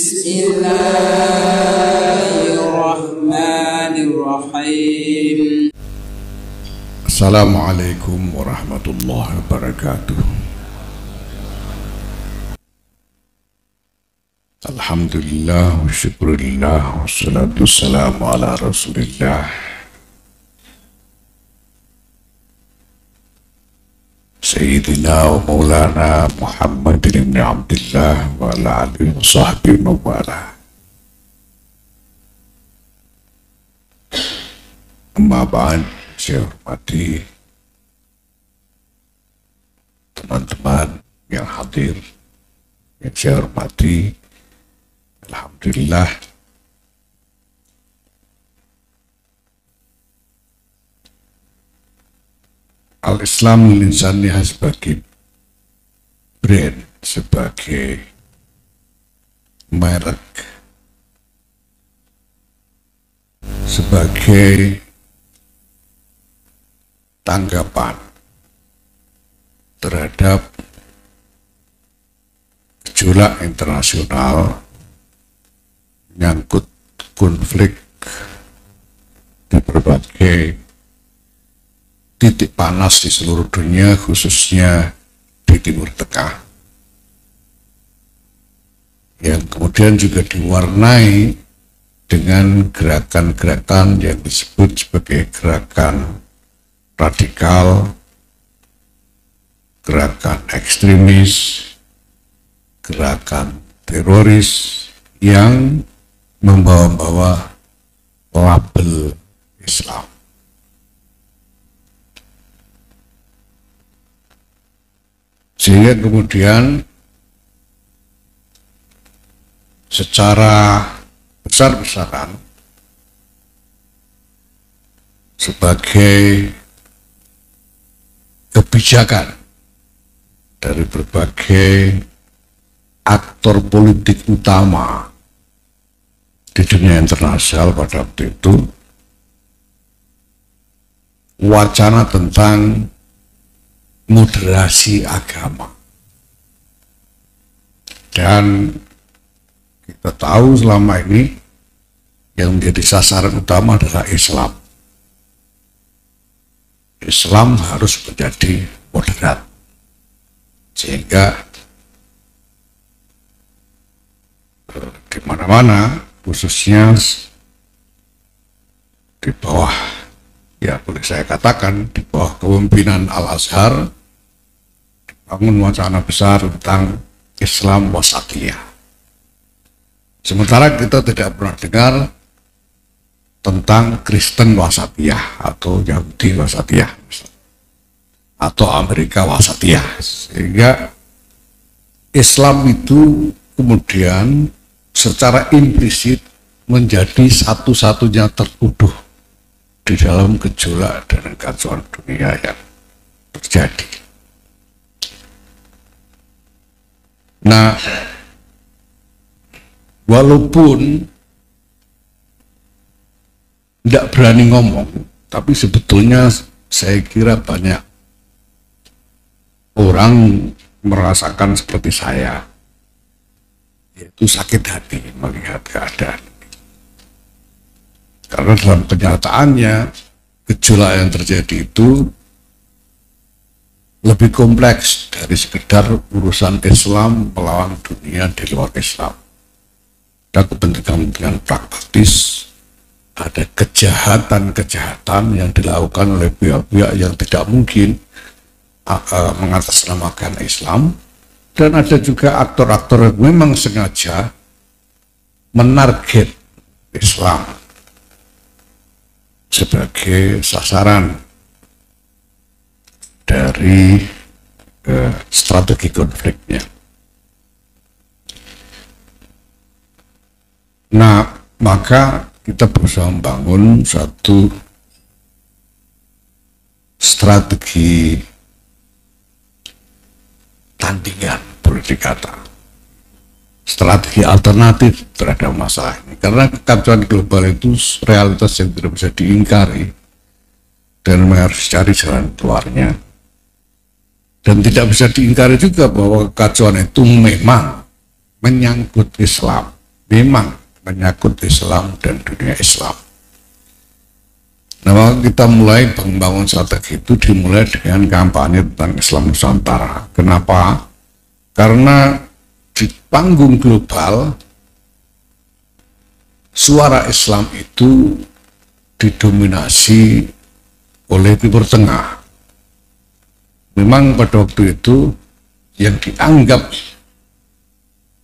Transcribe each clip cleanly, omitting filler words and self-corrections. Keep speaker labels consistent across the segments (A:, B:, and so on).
A: Bismillahirrahmanirrahim.
B: Assalamualaikum warahmatullahi wabarakatuh. Alhamdulillah wa syukurillah, wassalatu wassalamu ala rasulillah Sayyidina wa maulana Muhammad ibn Abdullah wa ala alihi wa sahbihi wa wala. Amma ba'd, saya hormati teman-teman yang hadir, yang saya hormati. Alhamdulillah Al-Islam linsaniha sebagai brand, sebagai merek, sebagai tanggapan terhadap gejolak internasional menyangkut konflik di berbagai titik panas di seluruh dunia, khususnya di Timur Tengah, yang kemudian juga diwarnai dengan gerakan-gerakan yang disebut sebagai gerakan radikal, gerakan ekstremis, gerakan teroris yang membawa-bawa label Islam. Sehingga kemudian secara besar-besaran sebagai kebijakan dari berbagai aktor politik utama di dunia internasional pada waktu itu, wacana tentang moderasi agama. Dan kita tahu selama ini yang menjadi sasaran utama adalah Islam. Islam harus menjadi moderat, sehingga di mana-mana, khususnya di bawah, ya boleh saya katakan di bawah kepemimpinan Al-Azhar, dibangun wacana besar tentang Islam wasatiyah. Sementara kita tidak pernah dengar tentang Kristen wasatiyah atau Yahudi wasatiyah atau Amerika wasatiyah, sehingga Islam itu kemudian secara implisit menjadi satu-satunya tertuduh di dalam gejolak dan kacauan dunia yang terjadi. Nah, walaupun tidak berani ngomong, tapi sebetulnya saya kira banyak orang merasakan seperti saya, yaitu sakit hati melihat keadaan. Karena dalam kenyataannya gejolak yang terjadi itu lebih kompleks dari sekedar urusan Islam melawan dunia di luar Islam. Ada kepentingan pragmatis, ada kejahatan-kejahatan yang dilakukan oleh pihak-pihak yang tidak mungkin mengatasnamakan Islam, dan ada juga aktor-aktor yang memang sengaja menarget Islam sebagai sasaran dari strategi konfliknya. Nah, maka kita berusaha membangun satu strategi tandingan, boleh dikata, strategi alternatif terhadap masalah ini. Karena kekacauan global itu realitas yang tidak bisa diingkari dan harus cari jalan keluarnya. Dan tidak bisa diingkari juga bahwa kekacauan itu memang menyangkut Islam. memang menyangkut Islam dan dunia Islam. Nah, kita mulai membangun strategi itu dimulai dengan kampanye tentang Islam Nusantara. Kenapa? Karena di panggung global suara Islam itu didominasi oleh Timur Tengah. Memang pada waktu itu yang dianggap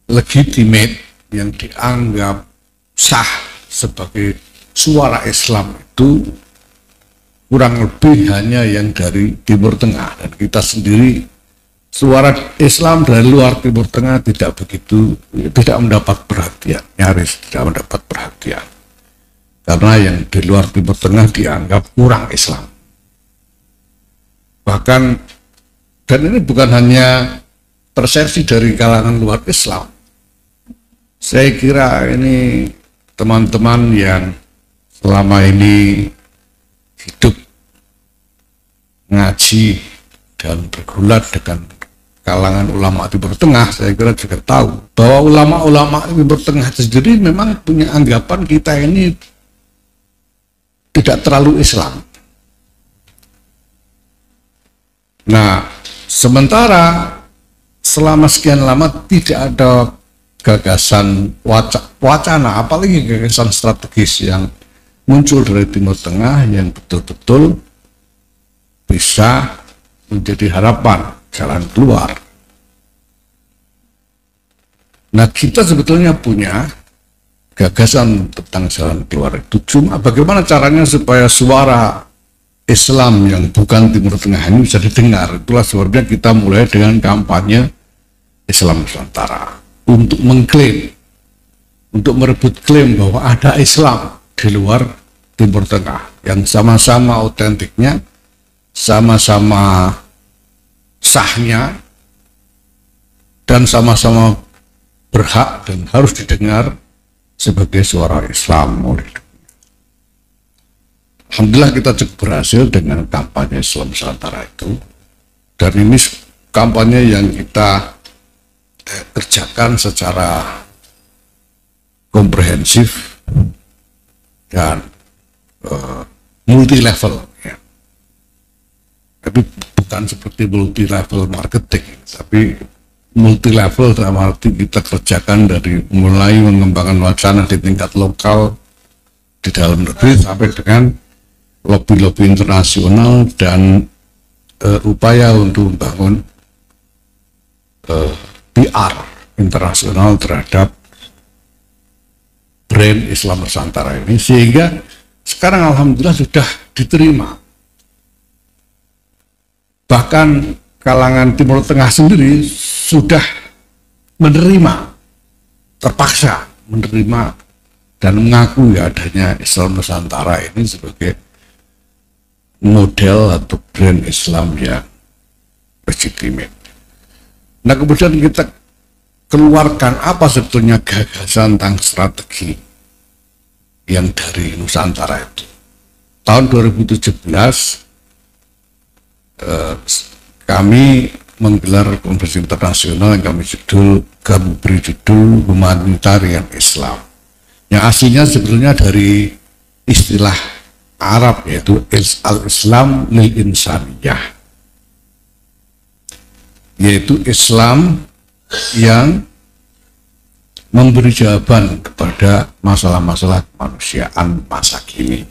B: legitimate, yang dianggap sah sebagai suara Islam itu kurang lebih hanya yang dari Timur Tengah, dan kita sendiri suara Islam dari luar Timur Tengah tidak mendapat perhatian, nyaris tidak mendapat perhatian, karena yang di luar Timur Tengah dianggap kurang Islam. Bahkan, dan ini bukan hanya persepsi dari kalangan luar Islam, saya kira ini teman-teman yang selama ini hidup ngaji dan bergulat dengan kalangan ulama Timur Tengah, saya kira juga tahu bahwa ulama-ulama Timur Tengah sendiri memang punya anggapan kita ini tidak terlalu Islam. Nah, sementara selama sekian lama tidak ada gagasan wacana, apalagi gagasan strategis yang muncul dari Timur Tengah yang betul-betul bisa menjadi harapan jalan keluar. Nah, kita sebetulnya punya gagasan tentang jalan keluar itu, cuma bagaimana caranya supaya suara Islam yang bukan Timur Tengah ini bisa didengar. Itulah sebabnya kita mulai dengan kampanye Islam Nusantara untuk mengklaim, untuk merebut klaim bahwa ada Islam di luar Timur Tengah yang sama-sama autentiknya, sama-sama sahnya, dan sama-sama berhak dan harus didengar sebagai suara Islam oleh dunia. Alhamdulillah kita cukup berhasil dengan kampanye Islam Nusantara itu, dan ini kampanye yang kita kerjakan secara komprehensif dan multi level, ya. Tapi bukan seperti multi level marketing, tapi multi level dalam arti kita kerjakan dari mulai mengembangkan wacana di tingkat lokal di dalam negeri sampai dengan lobby-lobby internasional dan upaya untuk membangun PR internasional terhadap brand Islam Nusantara ini, sehingga sekarang alhamdulillah sudah diterima. Bahkan kalangan Timur Tengah sendiri sudah menerima, terpaksa menerima dan mengakui adanya Islam Nusantara ini sebagai model atau brand Islam yang legitimate. Nah, kemudian kita keluarkan apa sebetulnya gagasan tentang strategi yang dari Nusantara itu. Tahun 2017 kami menggelar konferensi internasional yang kami beri judul Humanitarian Islam, yang aslinya sebetulnya dari istilah Arab, yaitu Al-Islam lil Insaniyah, yaitu Islam yang memberi jawaban kepada masalah-masalah kemanusiaan masa kini.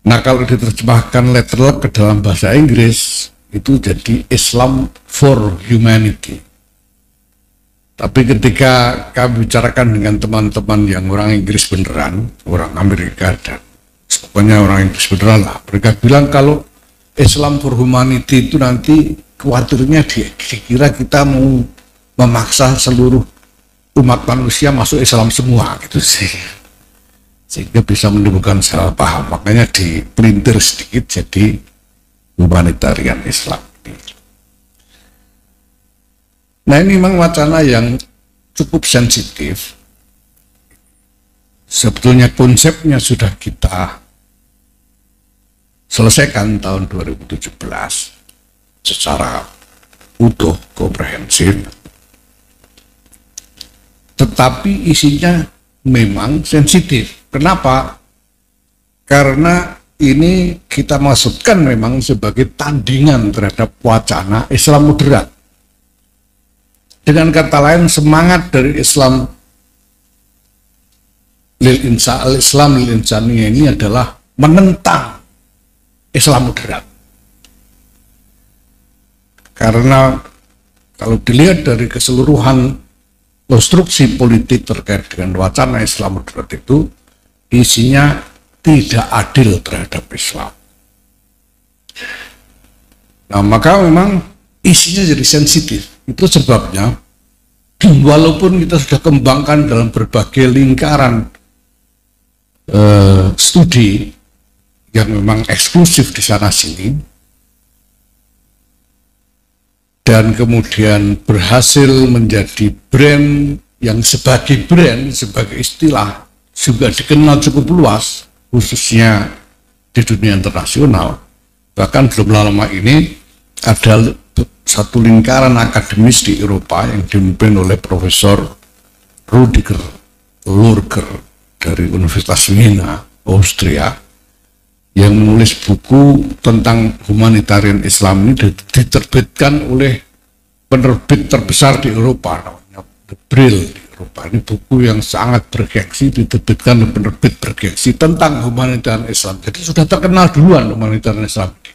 B: Nah, kalau diterjemahkan literal ke dalam bahasa Inggris, itu jadi Islam for Humanity. Tapi ketika kami bicarakan dengan teman-teman yang orang Inggris beneran, orang Amerika dan pokoknya orang Inggris beneran lah, mereka bilang kalau Islam for Humanity itu nanti khawatirnya dikira kita mau memaksa seluruh umat manusia masuk Islam semua gitu sih, sehingga bisa menimbulkan salah paham. Makanya dipelintir sedikit jadi Humanitarian Islam. Nah, ini memang wacana yang cukup sensitif. Sebetulnya konsepnya sudah kita selesaikan tahun 2017 secara utuh, komprehensif. tetapi isinya memang sensitif. Kenapa? Karena ini kita maksudkan memang sebagai tandingan terhadap wacana Islam moderat. Dengan kata lain, semangat dari Islam Islam lil insaniyah ini adalah menentang Islam moderat. Karena kalau dilihat dari keseluruhan konstruksi politik terkait dengan wacana Islam moderat itu, isinya tidak adil terhadap Islam. Nah, maka memang isinya jadi sensitif. Itu sebabnya walaupun kita sudah kembangkan dalam berbagai lingkaran studi yang memang eksklusif di sana sini, dan kemudian berhasil menjadi brand yang sebagai brand, sebagai istilah juga dikenal cukup luas, khususnya di dunia internasional. Bahkan belum lama ini ada satu lingkaran akademis di Eropa yang dipimpin oleh Profesor Rudiger Lurger dari Universitas Jena, Austria, yang menulis buku tentang humanitarian Islam ini diterbitkan oleh penerbit terbesar di Eropa, namanya The Brill di Eropa. Ini buku yang sangat bergengsi, diterbitkan oleh penerbit bergengsi tentang humanitarian Islam. Jadi sudah terkenal duluan humanitarian Islam ini.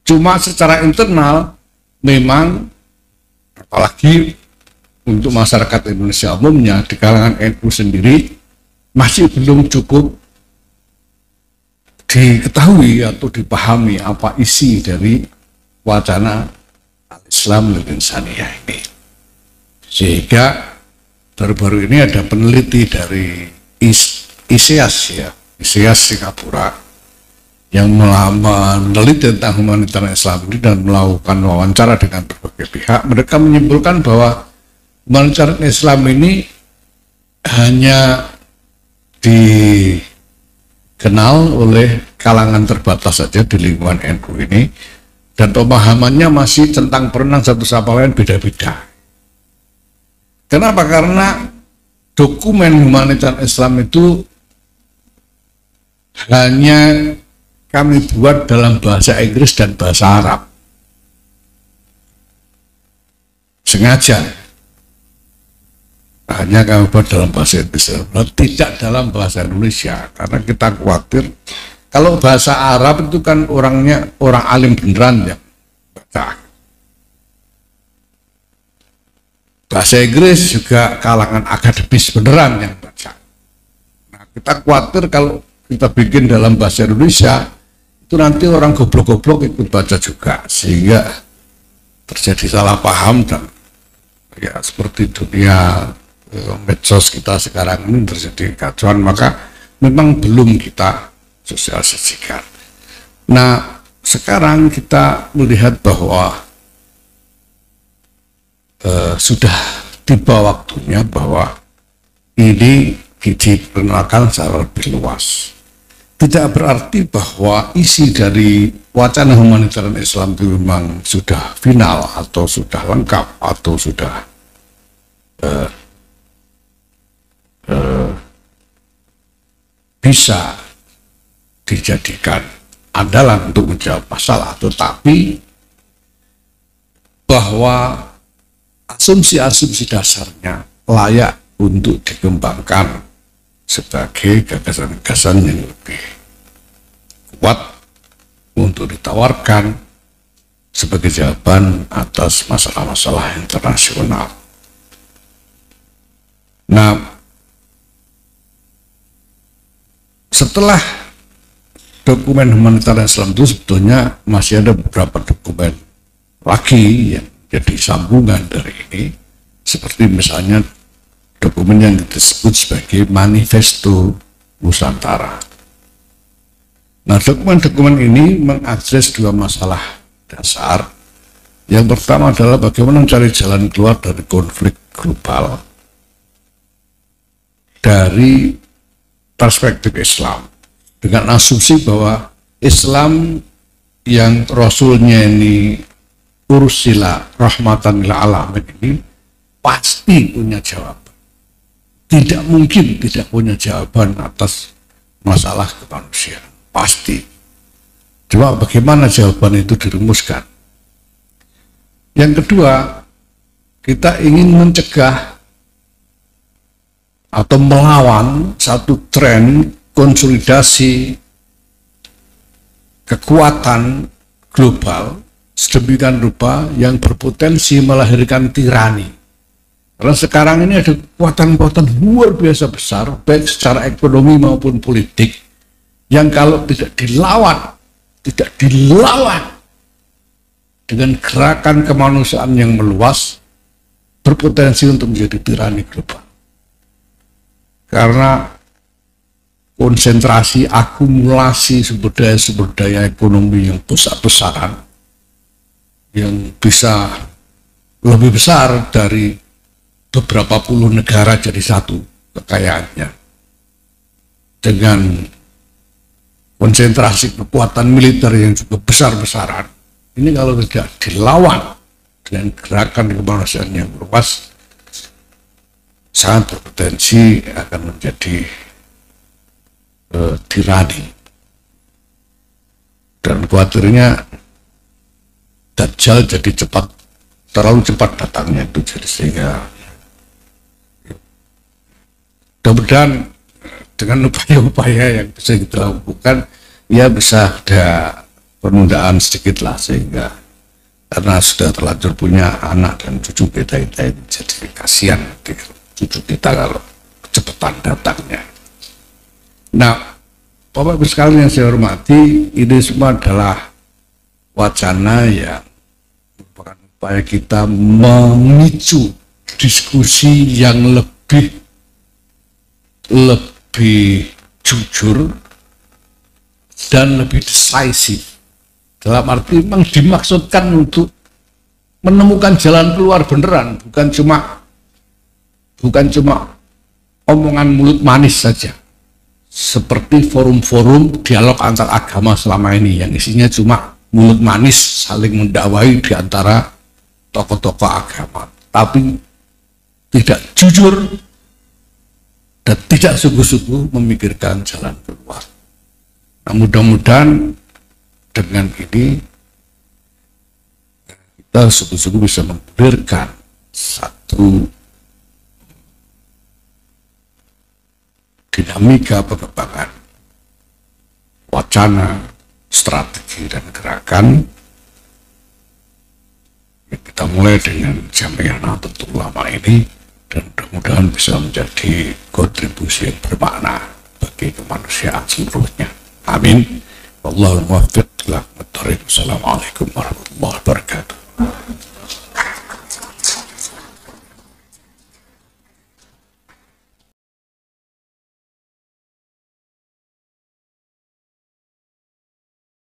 B: Cuma secara internal memang, apalagi untuk masyarakat Indonesia umumnya, di kalangan NU sendiri masih belum cukup diketahui atau dipahami apa isi dari wacana Islam lil insaniyah ini. Sehingga baru-baru ini ada peneliti dari ISEAS, ya, ISEAS Singapura, yang meneliti tentang humanitarian Islam ini dan melakukan wawancara dengan berbagai pihak. Mereka menyimpulkan bahwa humanitarian Islam ini hanya dikenal oleh kalangan terbatas saja di lingkungan NU ini, dan pemahamannya masih tentang perenang satu sama lain beda-beda. Kenapa? Karena dokumen humanitarian Islam itu hanya kami buat dalam bahasa Inggris dan bahasa Arab. Sengaja hanya kami buat dalam bahasa Inggris, tidak dalam bahasa Indonesia, karena kita khawatir kalau bahasa Arab itu kan orangnya orang alim beneran yang baca. Bahasa Inggris juga kalangan akademis beneran yang baca. Nah, kita khawatir kalau kita bikin dalam bahasa Indonesia, itu nanti orang goblok-goblok ikut baca juga, sehingga terjadi salah paham dan ya seperti dunia medsos kita sekarang ini terjadi kacauan. Maka memang belum kita sosialisasikan. Nah, sekarang kita melihat bahwa sudah tiba waktunya bahwa ini diperkenalkan secara lebih luas. Tidak berarti bahwa isi dari wacana humanitarian Islam itu memang sudah final atau sudah lengkap atau sudah bisa dijadikan andalan untuk menjawab masalah, tetapi bahwa asumsi-asumsi dasarnya layak untuk dikembangkan sebagai gagasan-gagasan yang lebih kuat untuk ditawarkan sebagai jawaban atas masalah-masalah internasional. Nah, setelah dokumen humanitarian Islam itu sebetulnya masih ada beberapa dokumen lagi yang jadi sambungan dari ini, seperti misalnya dokumen yang disebut sebagai Manifesto Nusantara. Nah, dokumen-dokumen ini mengakses dua masalah dasar. Yang pertama adalah bagaimana mencari jalan keluar dari konflik global dari perspektif Islam, dengan asumsi bahwa Islam yang Rasulnya ini ursila rahmatan lil alamin ini pasti punya jawaban. tidak mungkin tidak punya jawaban atas masalah kemanusiaan. Pasti. Cuma bagaimana jawaban itu dirumuskan. Yang kedua, kita ingin mencegah atau melawan satu tren konsolidasi kekuatan global sedemikian rupa yang berpotensi melahirkan tirani. Karena sekarang ini ada kekuatan-kekuatan luar biasa besar, baik secara ekonomi maupun politik, yang kalau tidak dilawan dengan gerakan kemanusiaan yang meluas, berpotensi untuk menjadi tirani global. Karena konsentrasi akumulasi sumber daya ekonomi yang besar-besaran, yang bisa lebih besar dari beberapa puluh negara jadi satu kekayaannya, dengan konsentrasi kekuatan militer yang juga besar-besaran, ini kalau tidak dilawan dengan gerakan kemanusiaan yang luas, sangat berpotensi akan menjadi tirani. Dan khawatirnya Dajjal jadi terlalu cepat datangnya itu, jadi sehingga mudah-mudahan dengan upaya-upaya yang bisa kita lakukan, ya bisa ada penundaan sedikit lah, sehingga karena sudah terlanjur punya anak dan cucu kita ini, jadi kasihan cucu kita kalau kecepatan datangnya. Nah, Bapak Ibu sekalian yang saya hormati, ini semua adalah wacana yang merupakan upaya kita memicu diskusi yang lebih jujur dan lebih decisive. Dalam arti memang dimaksudkan untuk menemukan jalan keluar beneran, bukan cuma omongan mulut manis saja. Seperti forum-forum dialog antar agama selama ini yang isinya cuma mulut manis saling mendakwai di antara tokoh-tokoh agama, tapi tidak jujur dan tidak sungguh-sungguh memikirkan jalan keluar. Nah, mudah-mudahan dengan ini kita sungguh-sungguh bisa menggulirkan satu dinamika pengembangan wacana, strategi, dan gerakan yang kita mulai dengan Jamiah Nahdlatul Ulama ini, dan mudah-mudahan bisa menjadi kontribusi yang bermakna bagi kemanusiaan seluruhnya. Amin. Wallahul muwaffiq. Assalamualaikum warahmatullahi wabarakatuh.